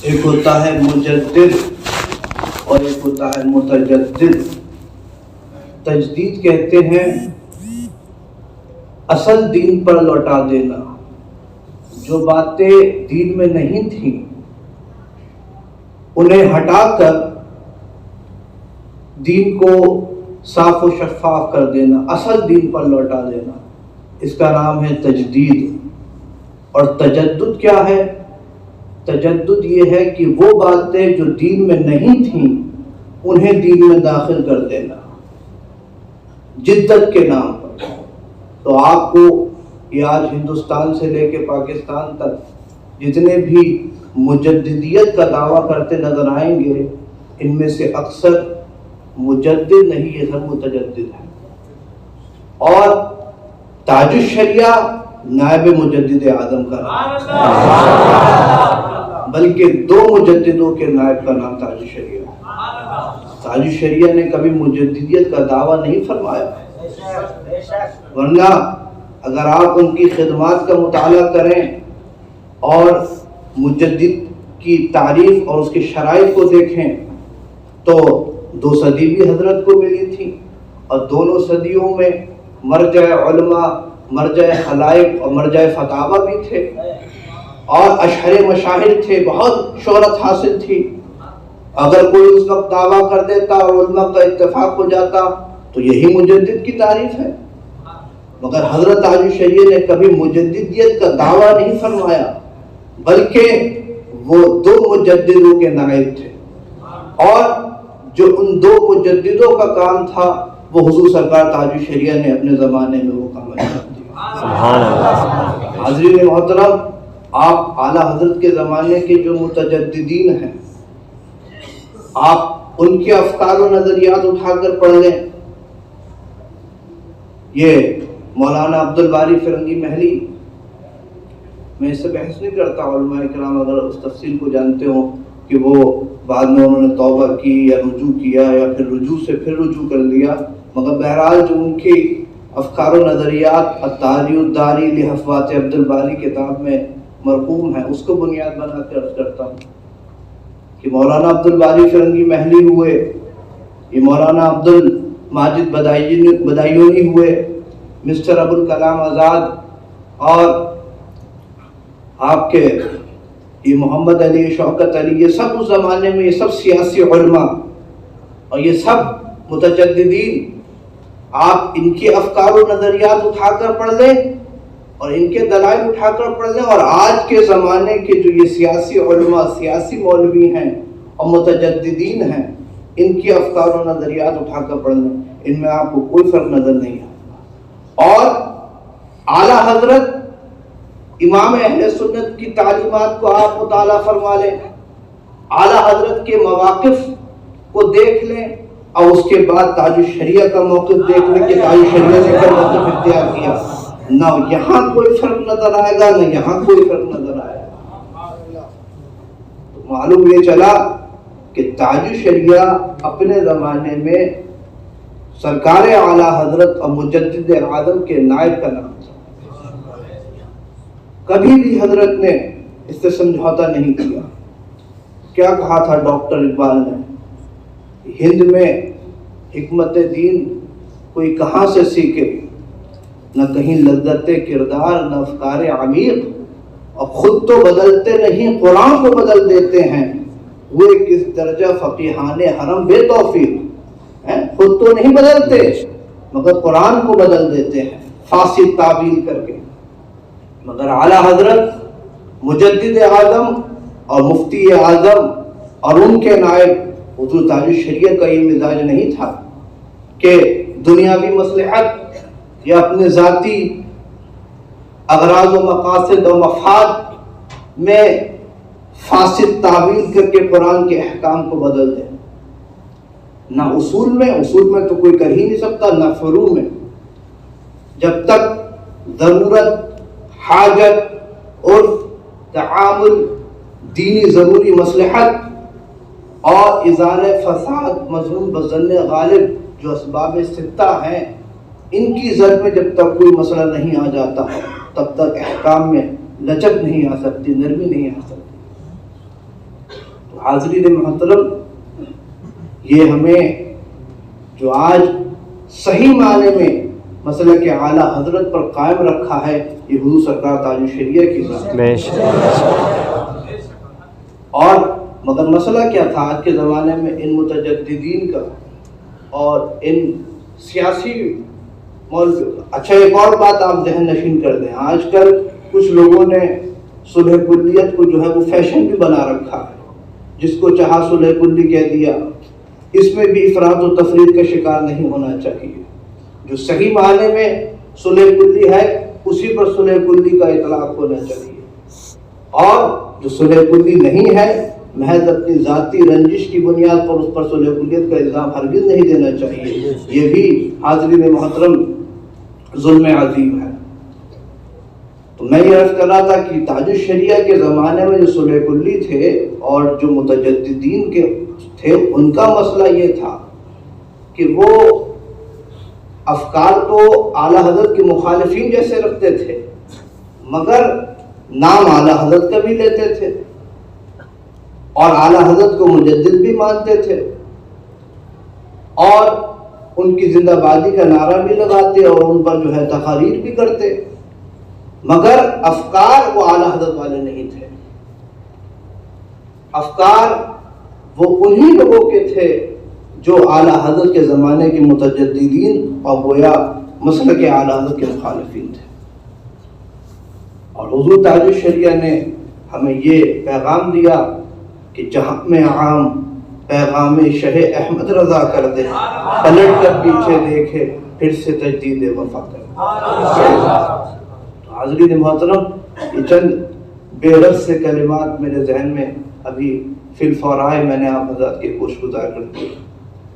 ایک ہوتا ہے مجدد اور ایک ہوتا ہے متجدد۔ تجدید کہتے ہیں اصل دین پر لوٹا دینا، جو باتیں دین میں نہیں تھیں انہیں ہٹا کر دین کو صاف و شفاف کر دینا، اصل دین پر لوٹا دینا، اس کا نام ہے تجدید۔ اور تجدد کیا ہے؟ تجدد یہ ہے کہ وہ باتیں جو دین میں نہیں تھیں انہیں دین میں داخل کر دینا جدت کے نام پر۔ تو آپ کو یہ آج ہندوستان سے لے کے پاکستان تک جتنے بھی مجددیت کا دعویٰ کرتے نظر آئیں گے، ان میں سے اکثر مجدد نہیں، یہ سب متجدد ہیں۔ اور تاج الشریعہ نائب مجدد اعظم کا نام، بلکہ دو مجددوں کے نائب کا نام تاج الشریعہ۔ تاج الشریعہ نے کبھی مجددیت کا دعویٰ نہیں فرمایا، ورنہ اگر آپ ان کی خدمات کا مطالعہ کریں اور مجدد کی تعریف اور اس کی شرائط کو دیکھیں تو 2 صدی بھی حضرت کو ملی تھی، اور دونوں صدیوں میں مرجع علماء، مرجع خلائق اور مرجع فتاوی بھی تھے، اور اشہر مشاہیر تھے، بہت شہرت حاصل تھی۔ اگر کوئی اس وقت دعویٰ کر دیتا اور علماء کا اتفاق ہو جاتا تو یہی مجدد کی تعریف ہے۔ مگر حضرت تاج الشریعہ نے کبھی مجددیت کا دعویٰ نہیں فرمایا، بلکہ وہ 2 مجددوں کے نائب تھے، اور جو ان 2 مجددوں کا کام تھا وہ حضور سرکار تاج الشریعہ نے اپنے زمانے میں وہ کام انجام دیا۔ سبحان اللہ۔ حاضرین محترم، آپ اعلیٰ حضرت کے زمانے کے جو متجددین ہیں، آپ ان کے افکار و نظریات اٹھا کر پڑھ لیں۔ یہ مولانا عبدالباری فرنگی محلی، میں اس سے بحث نہیں کرتا، علماء کرام اگر اس تفصیل کو جانتے ہوں کہ وہ بعد میں انہوں نے توبہ کی یا رجوع کیا یا پھر رجوع سے پھر رجوع کر لیا، مگر بہرحال جو ان کی افکار و نظریات التحری الداری لحفوات عبدالباری کتاب میں مرقوم ہے، اس کو بنیاد بنا کر عرض کرتا ہوں کہ مولانا عبدالباری فرنگی محلی ہوئے، یہ مولانا عبدالماجد بدایونی ہوئے، مسٹر ابوالکلام آزاد، اور آپ کے یہ محمد علی، شوکت علی، یہ سب اس زمانے میں، یہ سب سیاسی علماء اور یہ سب متجددین، آپ ان کے افکار و نظریات اٹھا کر پڑھ لیں اور ان کے دلائل اٹھا کر پڑھ لیں، اور آج کے زمانے کے جو یہ سیاسی علماء، سیاسی مولوی ہیں اور متجددین ہیں، ان کے افکار و نظریات اٹھا کر پڑھ لیں، ان میں آپ کو کوئی فرق نظر نہیں آتا۔ اور اعلیٰ حضرت امام اہل سنت کی تعلیمات کو آپ مطالعہ فرما لیں، اعلیٰ حضرت کے مواقف کو دیکھ لیں، اور اس کے بعد تاج الشریعہ کا موقف دیکھ لیں کہ تاج الشریعہ نے کیا موقف اختیار کیا۔ نہ یہاں کوئی فرق نظر آئے گا، نہ یہاں کوئی فرق نظر آئے گا۔ تو معلوم یہ چلا کہ تاج الشریعہ اپنے زمانے میں سرکار اعلیٰ حضرت اور مجدد اعظم کے نائب کا نام تھا۔ کبھی بھی حضرت نے اس سے سمجھوتا نہیں کیا۔ کیا کہا تھا ڈاکٹر اقبال نے؟ ہند میں حکمت دین کوئی کہاں سے سیکھے، نہ کہیں لذت کردار، نہ افکار عمیق، اور خود تو بدلتے نہیں، قرآن کو بدل دیتے ہیں، وہ کس درجہ فقیحان حرم بے توفیق۔ خود تو نہیں بدلتے مگر قرآن کو بدل دیتے ہیں فاسد تعبیر کر کے۔ مگر اعلیٰ حضرت مجدد اعظم اور مفتی اعظم اور ان کے نائب حضور تاج الشریعہ کا یہ مزاج نہیں تھا کہ دنیاوی مصلحت یا اپنے ذاتی اغراض و مقاصد و مفاد میں فاسد تعبیر کر کے قرآن کے احکام کو بدل دیں۔ نہ اصول میں تو کوئی کر ہی نہیں سکتا، نہ فروع میں۔ جب تک ضرورت، حاجت، عرف، تعامل، دینی ضروری مصلحت اور ازالہ فساد مظلوم بظن غالب جو اسباب ستہ ہیں، ان کی زد میں جب تک کوئی مسئلہ نہیں آ جاتا تب تک احکام میں لچک نہیں آ سکتی، نرمی نہیں آ سکتی۔ حاضرین محترم، یہ ہمیں جو آج صحیح معنی میں مسئلہ کے اعلیٰ حضرت پر قائم رکھا ہے، یہ حضور سرکار تاج الشریعہ کی ذات ہے۔ اور مگر مسئلہ کیا تھا آج کے زمانے میں ان متجددین کا اور ان سیاسی اچھا ایک اور بات آپ ذہن نشین کر دیں، آج کل کچھ لوگوں نے صلح کلیت کو جو ہے وہ فیشن بھی بنا رکھا ہے، جس کو چاہا صلح کلی کہہ دیا۔ اس میں بھی افراط و تفریط کا شکار نہیں ہونا چاہیے۔ جو صحیح معنی میں صلح کلی ہے اسی پر صلح کلی کا اطلاق ہونا چاہیے، اور جو صلح کلی نہیں ہے محض اپنی ذاتی رنجش کی بنیاد پر اس پر صلح کلیت کا الزام ہرگز نہیں دینا چاہیے۔ یہ بھی حاضرین محترم ظلم عظیم ہے۔ تو میں یہ عرض کر رہا تھا کہ تاج الشریعہ کے زمانے میں جو صلح کلی تھے اور جو متجددین کے تھے، ان کا مسئلہ یہ تھا کہ وہ افکار تو اعلیٰ حضرت کے مخالفین جیسے رکھتے تھے، مگر نام اعلیٰ حضرت کا بھی لیتے تھے اور اعلیٰ حضرت کو مجدد بھی مانتے تھے اور ان کی زندہ بادی کا نعرہ بھی لگاتے اور ان پر جو ہے تقاریر بھی کرتے، مگر افکار وہ اعلیٰ حضرت والے نہیں تھے۔ افکار وہ انہی لوگوں کے تھے جو اعلیٰ حضرت کے زمانے کے متجددین اور گویا مسلک اعلیٰ حضرت کے مخالفین تھے۔ اور حضور تاج الشریعہ نے ہمیں یہ پیغام دیا کہ جہاں میں عام پیغام شہ احمد رضا کر دے، پلٹ کر پیچھے دیکھے پھر سے تجدید وفا کر۔ حاضرین محترم، یہ چند بے ربط سے کلمات میرے ذہن میں ابھی فی الفور آئے، میں نے آپ حضرات کے گوش گزار کر دی۔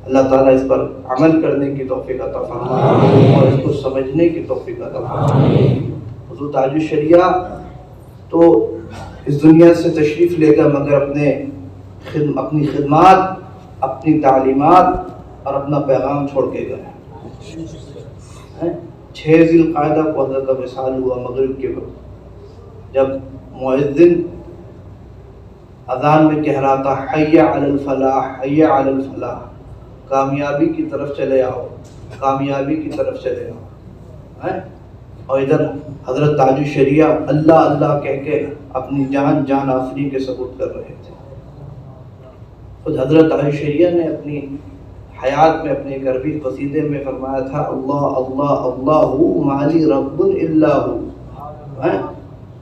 اللہ تعالیٰ اس پر عمل کرنے کی توفیق عطا فرمائے اور اس کو سمجھنے کی توفیق عطا فرمائے۔ حضور تاج الشریعہ تو اس دنیا سے تشریف لے کر مگر اپنی خدمات، اپنی تعلیمات اور اپنا پیغام چھوڑ کے گئے۔ 6 ذی القعدہ کو حضرت کا وصال ہوا مغرب کے وقت، جب مؤذن اذان میں کہہ رہا تھا حی علی الفلاح، حی علی الفلاح، کامیابی کی طرف چلے آؤ، کامیابی کی طرف چلے آؤ۔ اور ادھر حضرت تاج الشریعہ اللہ اللہ کہہ کے اپنی جان آفرین کے ثبوت کر رہے تھے۔ خود حضرت تاج الشریعہ نے اپنی حیات میں اپنے ایک عربی قصیدے میں فرمایا تھا اللہ اللہ اللہ مالی رب الا ہو،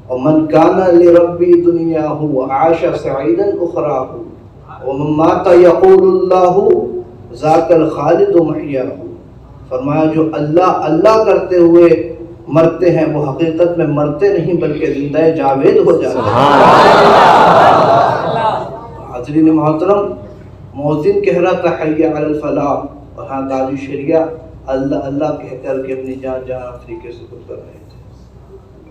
ومن کان لربی دنیا ہو عاش سعیدا اخرا ہو، ومن مات یقول اللہ ذاک الخالد محیاہ۔ فرمایا جو اللہ اللہ کرتے ہوئے مرتے ہیں وہ حقیقت میں مرتے نہیں بلکہ زندہ جاوید ہو جاتے ہیں۔ حاضرین محترم، مؤذن کہہ رہا تھا حی علی الفلاح، اور ہاں تاج الشریعہ اللہ اللہ کہہ کر کے اپنی جان آفری کے سپرد کر رہے تھے،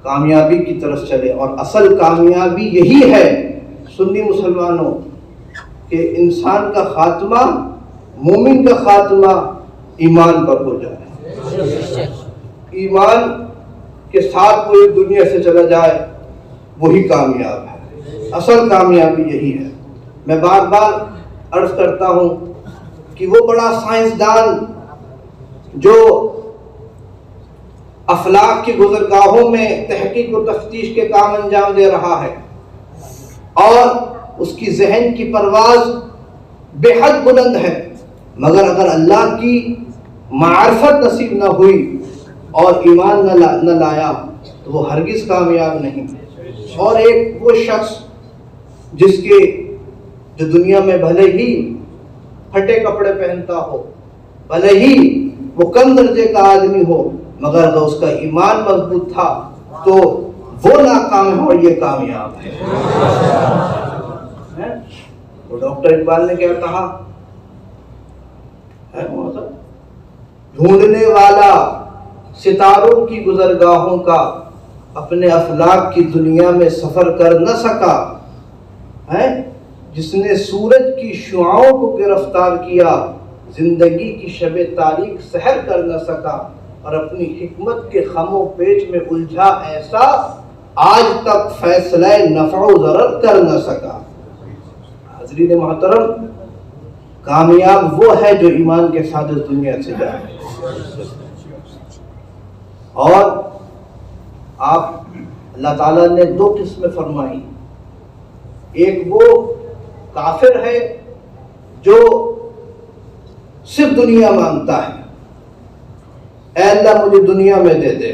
کامیابی کی طرف چلے۔ اور اصل کامیابی یہی ہے سنی مسلمانوں کہ انسان کا خاتمہ، مومن کا خاتمہ ایمان پر ہو جائے، ایمان کے ساتھ وہ دنیا سے چلا جائے، وہی کامیاب ہے۔ اصل کامیابی یہی ہے۔ میں بار بار عرض کرتا ہوں کہ وہ بڑا سائنسدان جو افلاک کی گزرگاہوں میں تحقیق و تفتیش کے کام انجام دے رہا ہے اور اس کی ذہن کی پرواز بے حد بلند ہے، مگر اگر اللہ کی معرفت نصیب نہ ہوئی اور ایمان نہ لایا تو وہ ہرگز کامیاب نہیں۔ اور ایک وہ شخص جس کے جو دنیا میں بھلے ہی پھٹے کپڑے پہنتا ہو، بھلے ہی وہ کم درجے کا آدمی ہو، مگر اگر اس کا ایمان مضبوط تھا تو وہ ناکام ہے اور یہ کامیاب ہے۔ وہ ڈاکٹر اقبال نے کیا کہا، ڈھونڈنے والا ستاروں کی گزرگاہوں کا اپنے افلاک کی دنیا میں سفر کر نہ سکا، جس نے سورج کی شعاعوں کو گرفتار کیا زندگی کی شب تاریک سحر کر نہ سکا، اور اپنی حکمت کے خم و پیچ میں الجھا ایسا آج تک فیصلہ نفع و ضرر کر نہ سکا۔ حاضرین محترم، کامیاب وہ ہے جو ایمان کے ساتھ اس دنیا سے جائے. اور آپ اللہ تعالیٰ نے دو قسمیں فرمائی. ایک وہ کافر ہے جو صرف دنیا مانگتا ہے، اے اللہ مجھے دنیا میں دے دے.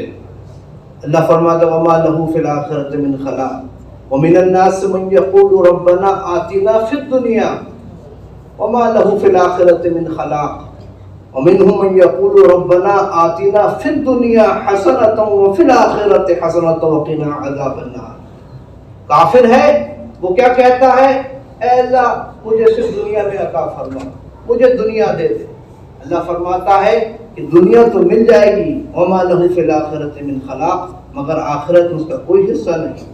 اللہ فرماتا وما لہ فی الآخرۃ من خلاق ومن الناس من یقول ربنا آتنا فی الدنیا وما لہ فی الآخرۃ من خلاق ومنهم من یقول ربنا آتنا فی الدنیا حسنۃ وفی الآخرۃ حسنۃ وقنا عذاب النار. کافر ہے وہ کیا کہتا ہے؟ اے اللہ مجھے صرف دنیا میں عطا فرما، مجھے دنیا دے دے. اللہ فرماتا ہے کہ دنیا تو مل جائے گی، وما لہ فی الآخرۃ من خلاق، مگر آخرت میں اس کا کوئی حصہ نہیں.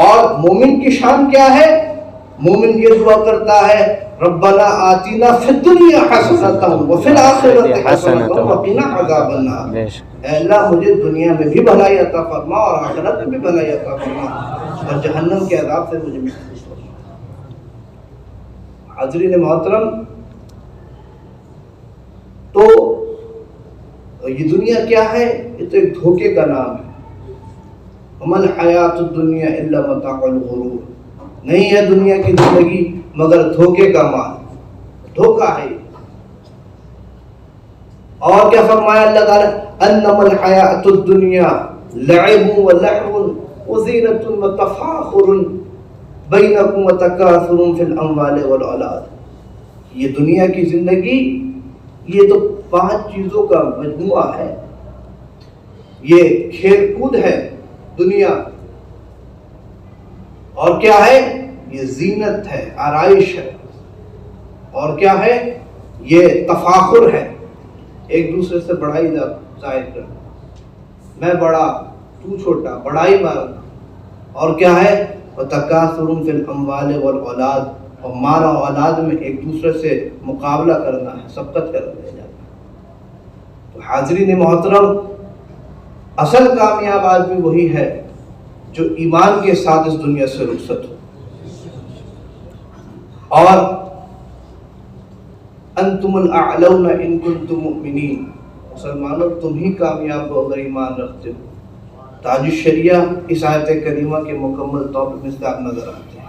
اور مومن کی شان کیا ہے؟ مومن یہ دعا کرتا ہے ربنا آتنا فی الدنیا حسنۃ وفی الآخرۃ حسنۃ وقنا عذاب النار. اے اللہ مجھے دنیا میں بھی بھلائی عطا فرما اور آخرت میں بھی بھلائی عطا فرما اور جہنم کے عذاب سے مجھے محفوظ فرما. حاضرین محترم، تو یہ دنیا کیا ہے؟ یہ تو ایک دھوکے کا نام ہے. وَمَا الْحَيَاةُ الدُّنْيَا إِلَّا مَتَاعُ الْغُرُورِ. نہیں ہے دنیا کی زندگی مگر دھوکے کا مال، دھوکہ ہے. اور کیا فرمایا اللہ تعالیٰ؟ اَنَّمَا الْحَيَاةُ الدُّنْيَا لَعِبٌ وَلَهْوٌ وَزِينَةٌ وَتَفَاخُرٌ بَيْنَكُمْ وَتَكَاثُرٌ فِي الْأَمْوَالِ وَالْأَوْلَادِ. یہ دنیا کی زندگی یہ تو 5 چیزوں کا مجموعہ ہے. یہ کھیل کود ہے دنیا، اور کیا ہے؟ یہ زینت ہے، آرائش ہے. اور کیا ہے؟ یہ تفاخر ہے، ایک دوسرے سے بڑائی ظاہر کرنا، میں بڑا تو چھوٹا، بڑائی مارنا. اور کیا ہے؟ وَتَكَاثُرٌ فِي الْأَمْوَالِ وَالْأَوْلَادِ، اور مال اور اولاد میں ایک دوسرے سے مقابلہ کرنا ہے، سبقت کرنا ہے. تو حاضرین محترم، اصل کامیاب آدمی وہی ہے جو ایمان کے ساتھ اس دنیا سے رخصت ہو. اور انتم الاعلون ان کنتم مؤمنین، مسلمانوں تم ہی کامیاب ہو اگر ایمان رکھتے ہو. تاج الشریعہ اس آیت کریمہ کے مکمل طور پر مصداق نظر آتے ہیں.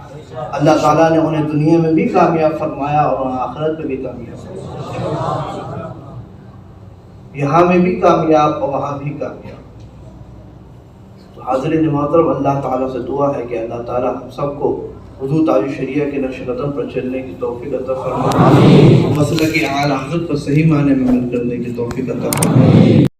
اللہ تعالیٰ نے انہیں دنیا میں بھی کامیاب فرمایا اور آخرت میں بھی کامیاب فرمایا. یہاں میں بھی کامیاب اور وہاں بھی کامیاب. تو حاضرین محترم، اللہ تعالیٰ سے دعا ہے کہ اللہ تعالیٰ ہم سب کو حضور تاج الشریعہ کے نقش قدم پر چلنے کی توفیق عطا فرمائے، مسلک اعلی حضرت پر صحیح معنی میں عمل کرنے کی توفیق عطا فرمائے.